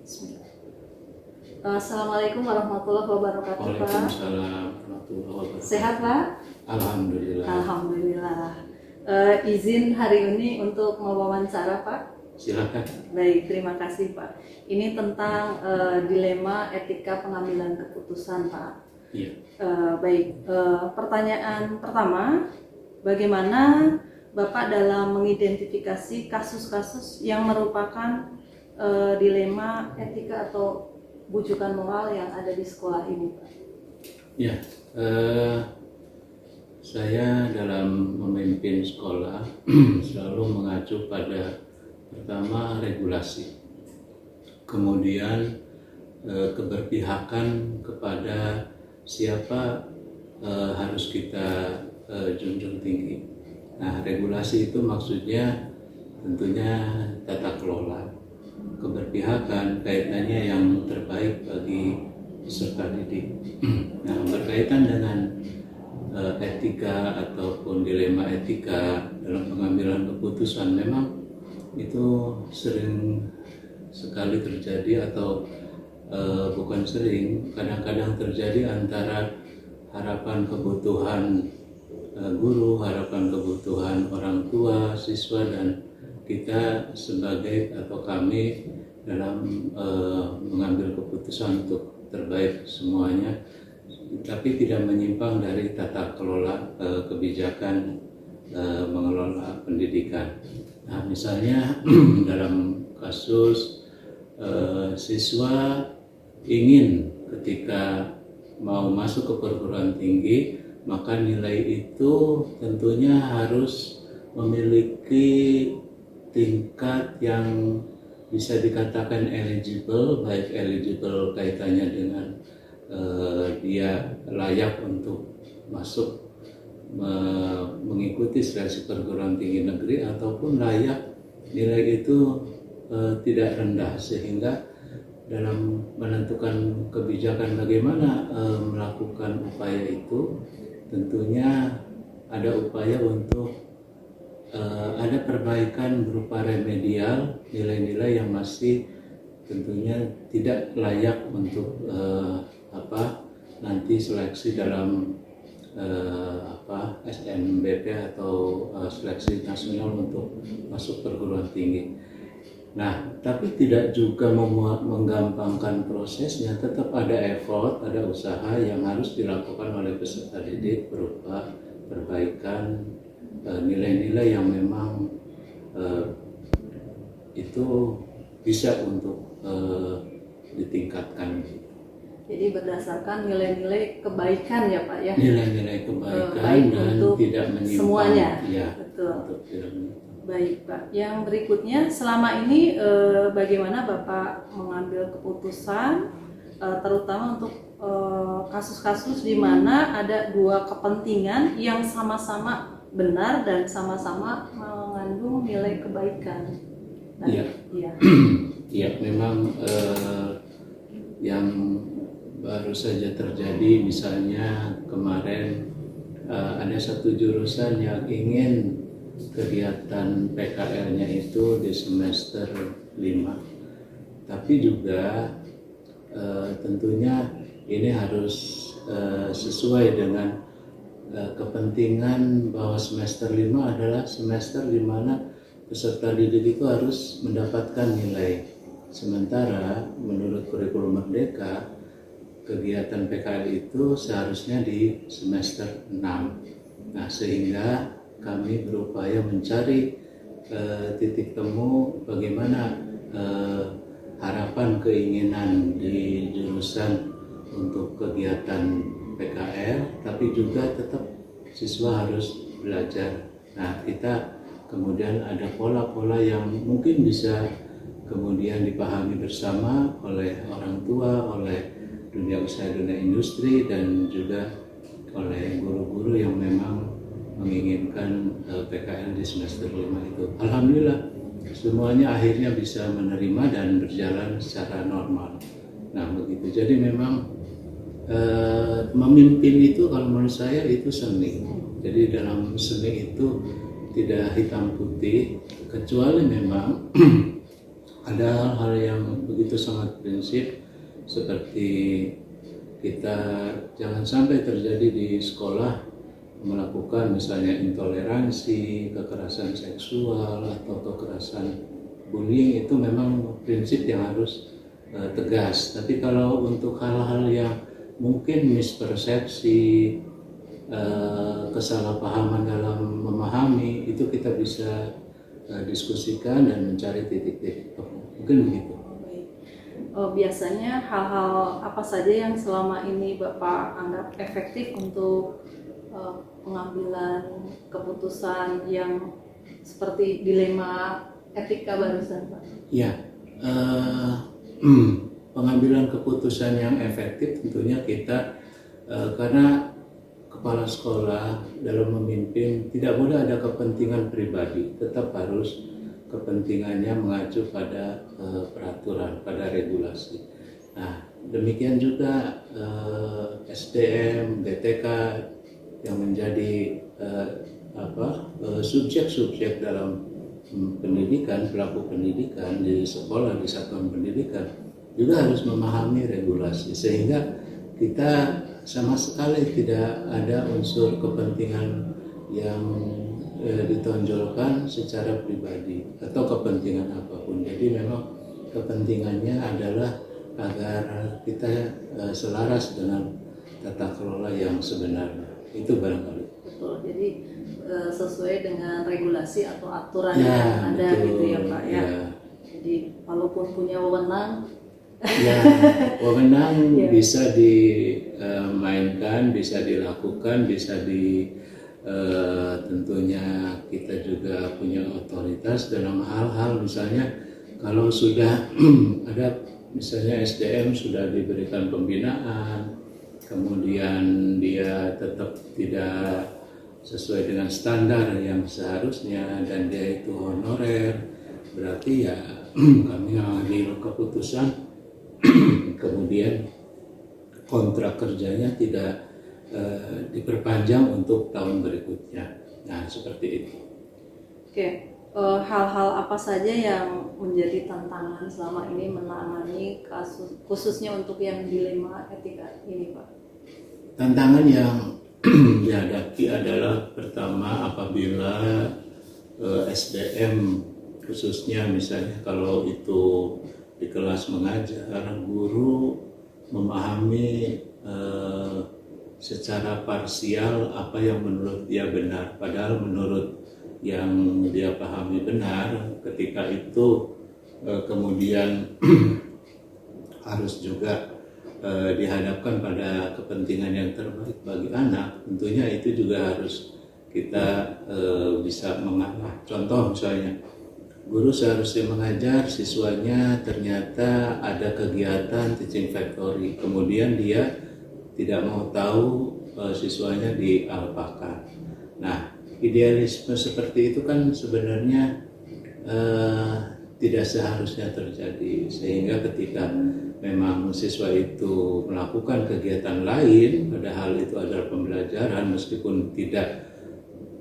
Bismillah. Assalamualaikum warahmatullahi wabarakatuh, Pak. Waalaikumsalam warahmatullahi wabarakatuh. Sehat, Pak? Alhamdulillah. Alhamdulillah. Izin hari ini untuk mewawancara, Pak. Silakan. Baik, terima kasih, Pak. Ini tentang dilema etika pengambilan keputusan, Pak. Iya. Baik, pertanyaan pertama, bagaimana Bapak dalam mengidentifikasi kasus-kasus yang merupakan dilema etika atau bujukan moral yang ada di sekolah ini, Pak? Ya, saya dalam memimpin sekolah selalu mengacu pada pertama regulasi, kemudian keberpihakan kepada siapa harus kita junjung tinggi. Nah, regulasi itu maksudnya tentunya tata kelola, keberpihakan kaitannya yang terbaik bagi peserta didik. Nah, berkaitan dengan etika ataupun dilema etika dalam pengambilan keputusan, memang itu sering sekali terjadi atau bukan sering, kadang-kadang terjadi antara harapan kebutuhan guru, harapan kebutuhan orang tua, siswa, dan kita sebagai atau kami dalam mengambil keputusan untuk terbaik semuanya, tapi tidak menyimpang dari tata kelola kebijakan mengelola pendidikan. Nah, misalnya dalam kasus siswa ingin ketika mau masuk ke perguruan tinggi, maka nilai itu tentunya harus memiliki tingkat yang bisa dikatakan eligible, baik eligible kaitannya dengan dia layak untuk masuk mengikuti seleksi perguruan tinggi negeri, ataupun layak nilai itu tidak rendah, sehingga dalam menentukan kebijakan bagaimana melakukan upaya itu, tentunya ada upaya untuk ada perbaikan berupa remedial, nilai-nilai yang masih tentunya tidak layak untuk nanti seleksi dalam SNBP atau seleksi nasional untuk masuk perguruan tinggi. Nah, tapi tidak juga menggampangkan prosesnya, tetap ada effort, ada usaha yang harus dilakukan oleh peserta didik berupa perbaikan nilai-nilai yang memang itu bisa untuk ditingkatkan. Jadi berdasarkan nilai-nilai kebaikan ya, Pak, ya? Nilai-nilai kebaikan baik dan untuk tidak menyimpang. semuanya. Ya, betul. untuk tidak menyimpang. Baik, Pak. Yang berikutnya, selama ini bagaimana Bapak mengambil keputusan, terutama untuk kasus-kasus di mana ada dua kepentingan yang sama-sama benar dan sama-sama mengandung nilai kebaikan? Iya. Iya. Iya, memang yang baru saja terjadi, misalnya kemarin ada satu jurusan yang ingin kegiatan PKL-nya itu di semester 5, tapi juga tentunya ini harus sesuai dengan kepentingan bahwa semester 5 adalah semester di mana peserta didik itu harus mendapatkan nilai. Sementara menurut kurikulum Merdeka, kegiatan PKL itu seharusnya di semester 6. Nah, sehingga kami berupaya mencari titik temu bagaimana harapan keinginan di jurusan untuk kegiatan PKL, tapi juga tetap siswa harus belajar. Nah, kita kemudian ada pola-pola yang mungkin bisa kemudian dipahami bersama oleh orang tua, oleh dunia usaha, dunia industri, dan juga oleh guru-guru yang memang menginginkan PKL di semester 5 itu. Alhamdulillah semuanya akhirnya bisa menerima dan berjalan secara normal. Nah, begitu. Jadi memang memimpin itu kalau menurut saya itu seni. Jadi dalam seni itu tidak hitam putih, kecuali memang ada hal-hal yang begitu sangat prinsip seperti kita jangan sampai terjadi di sekolah melakukan misalnya intoleransi, kekerasan seksual atau kekerasan bullying. Itu memang prinsip yang harus tegas. Tapi kalau untuk hal-hal yang mungkin mispersepsi, kesalahpahaman dalam memahami, itu kita bisa diskusikan dan mencari titik-titik temu. Mungkin begitu. Biasanya hal-hal apa saja yang selama ini Bapak anggap efektif untuk pengambilan keputusan yang seperti dilema etika barusan, Pak? Ya, pengambilan keputusan yang efektif tentunya kita karena kepala sekolah dalam memimpin tidak boleh ada kepentingan pribadi, tetap harus kepentingannya mengacu pada peraturan, pada regulasi. Nah, demikian juga SDM, BTK yang menjadi subjek-subjek dalam pendidikan, pelaku pendidikan di sekolah, di satuan pendidikan juga harus memahami regulasi, sehingga kita sama sekali tidak ada unsur kepentingan yang ditonjolkan secara pribadi atau kepentingan apapun. Jadi memang kepentingannya adalah agar kita selaras dengan tata kelola yang sebenarnya. Itu barangkali. Betul. Jadi sesuai dengan regulasi atau aturan Ya, yang ada, betul. gitu ya, Pak ya. Ya. Jadi walaupun punya wewenang, Ya, wewenang Ya. bisa dimainkan, bisa dilakukan, bisa tentunya kita juga punya otoritas dalam hal-hal, misalnya kalau sudah ada misalnya SDM sudah diberikan pembinaan, kemudian dia tetap tidak sesuai dengan standar yang seharusnya dan dia itu honorer, berarti ya kami mengambil keputusan kemudian kontrak kerjanya tidak diperpanjang untuk tahun berikutnya. Nah, seperti itu. oke, hal-hal apa saja yang menjadi tantangan selama ini menangani kasus, khususnya untuk yang dilema etika ini, Pak? Tantangan yang dihadapi adalah pertama apabila SDM khususnya misalnya kalau itu di kelas mengajar, guru memahami secara parsial apa yang menurut dia benar, padahal menurut yang dia pahami benar, ketika itu kemudian harus juga dihadapkan pada kepentingan yang terbaik bagi anak, tentunya itu juga harus kita bisa mengarah. Contoh misalnya, guru seharusnya mengajar siswanya, ternyata ada kegiatan teaching factory, kemudian dia tidak mau tahu siswanya diapakan. Nah, idealisme seperti itu kan sebenarnya tidak seharusnya terjadi, sehingga ketika memang siswa itu melakukan kegiatan lain, padahal itu adalah pembelajaran, meskipun tidak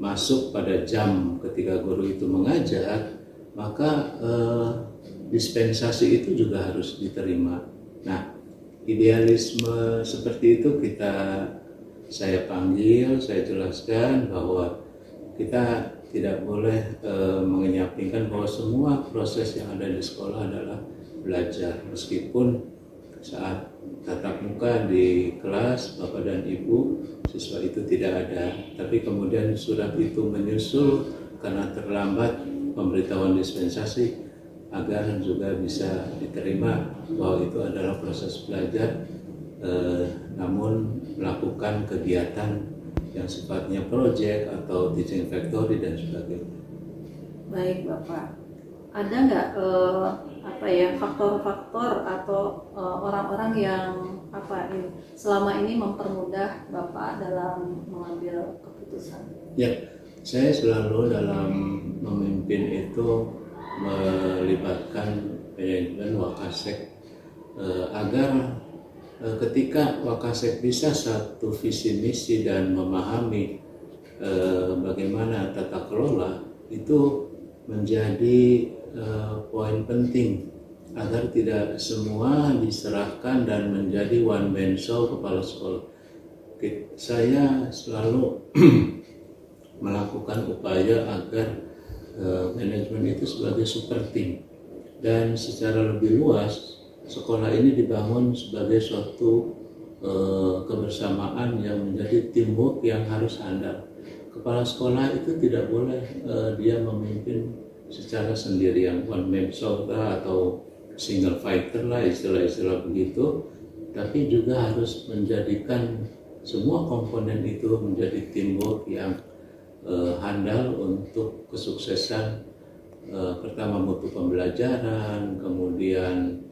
masuk pada jam ketika guru itu mengajar, maka dispensasi itu juga harus diterima. Nah, idealisme seperti itu saya panggil, saya jelaskan bahwa kita tidak boleh mengenyampingkan bahwa semua proses yang ada di sekolah adalah belajar, meskipun saat tatap muka di kelas Bapak dan Ibu siswa itu tidak ada, tapi kemudian surat itu menyusul karena terlambat pemberitahuan dispensasi, agar juga bisa diterima bahwa itu adalah proses belajar, namun melakukan kegiatan yang sifatnya project atau teaching factory dan sebagainya. Baik, Bapak. Ada nggak faktor-faktor atau orang-orang yang selama ini mempermudah Bapak dalam mengambil keputusan? Ya, saya selalu dalam memimpin itu melibatkan manajemen Wakasek agar ketika Wakasek bisa satu visi misi dan memahami bagaimana tata kelola, itu menjadi poin penting agar tidak semua diserahkan dan menjadi one man show kepala sekolah. Saya selalu melakukan upaya agar manajemen itu sebagai super team, dan secara lebih luas sekolah ini dibangun sebagai suatu kebersamaan yang menjadi teamwork yang harus handal. Kepala sekolah itu tidak boleh dia memimpin secara sendirian, one man show atau single fighter lah, istilah-istilah begitu, tapi juga harus menjadikan semua komponen itu menjadi teamwork yang handal untuk kesuksesan pertama mutu pembelajaran, kemudian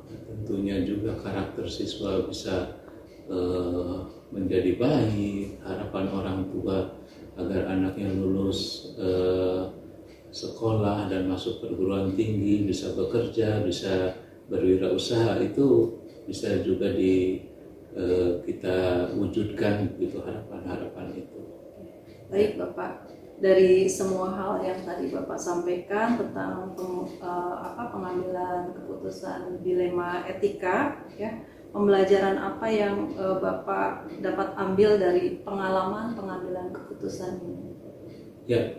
tentunya juga karakter siswa bisa menjadi baik, harapan orang tua agar anaknya lulus sekolah dan masuk perguruan tinggi, bisa bekerja, bisa berwirausaha, itu bisa juga kita wujudkan gitu, harapan-harapan itu. Baik Bapak, dari semua hal yang tadi Bapak sampaikan tentang pengambilan keputusan dilema etika, ya, pembelajaran apa yang Bapak dapat ambil dari pengalaman pengambilan keputusan ini? Ya,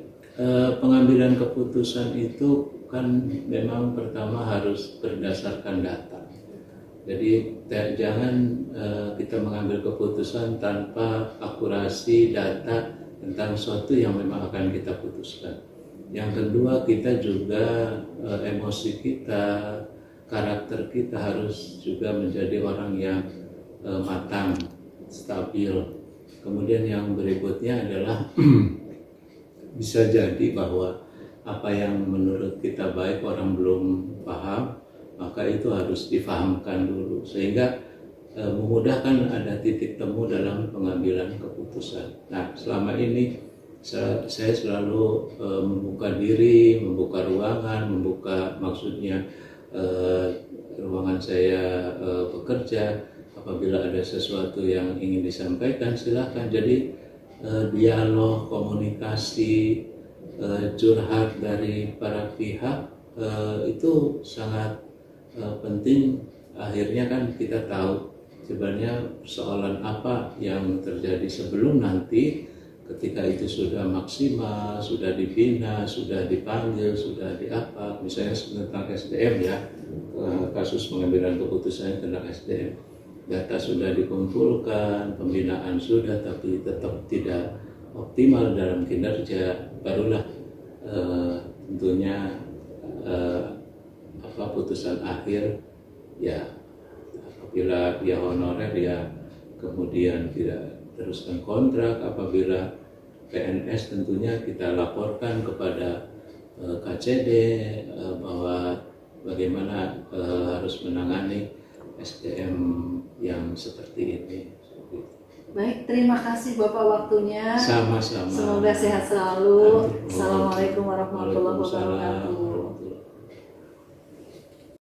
pengambilan keputusan itu kan memang pertama harus berdasarkan data. Jadi jangan kita mengambil keputusan tanpa akurasi data tentang sesuatu yang memang akan kita putuskan. Yang kedua, kita juga emosi kita, karakter kita harus juga menjadi orang yang matang, stabil. Kemudian yang berikutnya adalah bisa jadi bahwa apa yang menurut kita baik orang belum paham, maka itu harus difahamkan dulu sehingga memudahkan ada titik temu dalam pengambilan keputusan. Nah, selama ini saya selalu membuka diri, membuka ruangan, maksudnya ruangan saya bekerja. Apabila ada sesuatu yang ingin disampaikan, silakan. Jadi dialog, komunikasi, curhat dari para pihak itu sangat penting. Akhirnya kan kita tahu sebenarnya persoalan apa yang terjadi sebelum nanti ketika itu sudah maksimal, sudah dibina, sudah dipanggil, sudah diapa, misalnya tentang SDM ya, kasus pengambilan keputusan tentang SDM, data sudah dikumpulkan, pembinaan sudah, tapi tetap tidak optimal dalam kinerja, barulah tentunya putusan akhir ya, apabila dia honorer ya kemudian tidak teruskan kontrak, apabila PNS tentunya kita laporkan kepada KCD bahwa bagaimana harus menangani SDM yang seperti ini. Baik, terima kasih Bapak waktunya. Sama-sama. Semoga sehat selalu. Assalamualaikum warahmatullahi wabarakatuh.